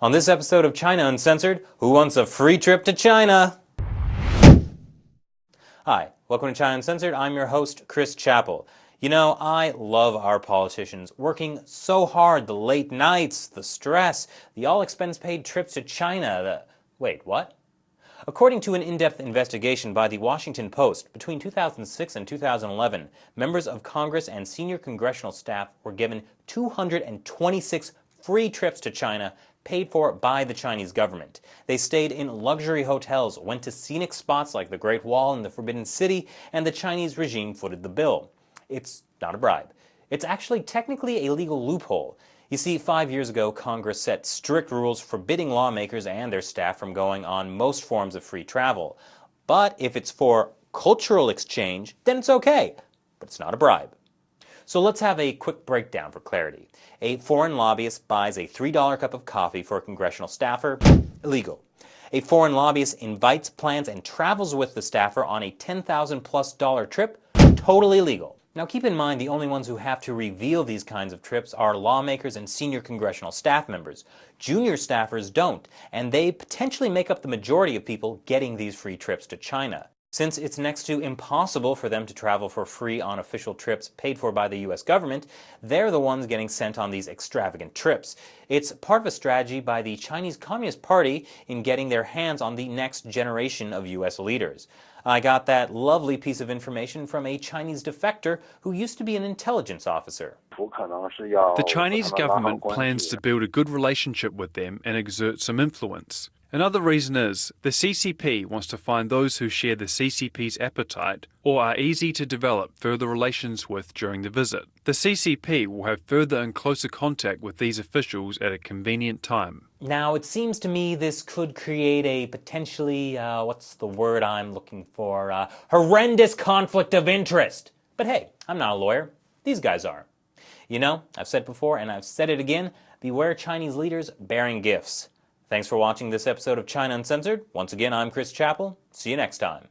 On this episode of China Uncensored, who wants a free trip to China? Hi, welcome to China Uncensored. I'm your host, Chris Chappell. You know, I love our politicians working so hard, the late nights, the stress, the all-expense-paid trips to China, Wait, what? According to an in-depth investigation by the Washington Post, between 2006 and 2011, members of Congress and senior congressional staff were given 226 free trips to China paid for by the Chinese government. They stayed in luxury hotels, went to scenic spots like the Great Wall and the Forbidden City, and the Chinese regime footed the bill. It's not a bribe. It's actually technically a legal loophole. You see, 5 years ago, Congress set strict rules forbidding lawmakers and their staff from going on most forms of free travel. But if it's for cultural exchange, then it's okay. But it's not a bribe. So let's have a quick breakdown for clarity. A foreign lobbyist buys a $3 cup of coffee for a congressional staffer. Illegal. A foreign lobbyist invites, plans, and travels with the staffer on a $10,000+ trip. Totally legal. Now keep in mind the only ones who have to reveal these kinds of trips are lawmakers and senior congressional staff members. Junior staffers don't, and they potentially make up the majority of people getting these free trips to China. Since it's next to impossible for them to travel for free on official trips paid for by the US government, they're the ones getting sent on these extravagant trips. It's part of a strategy by the Chinese Communist Party in getting their hands on the next generation of US leaders. I got that lovely piece of information from a Chinese defector who used to be an intelligence officer. The Chinese government plans to build a good relationship with them and exert some influence. Another reason is the CCP wants to find those who share the CCP's appetite or are easy to develop further relations with during the visit. The CCP will have further and closer contact with these officials at a convenient time. Now, it seems to me this could create a potentially, what's the word I'm looking for, horrendous conflict of interest. But hey, I'm not a lawyer. These guys are. You know, I've said before and I've said it again, beware Chinese leaders bearing gifts. Thanks for watching this episode of China Uncensored. Once again, I'm Chris Chappell. See you next time.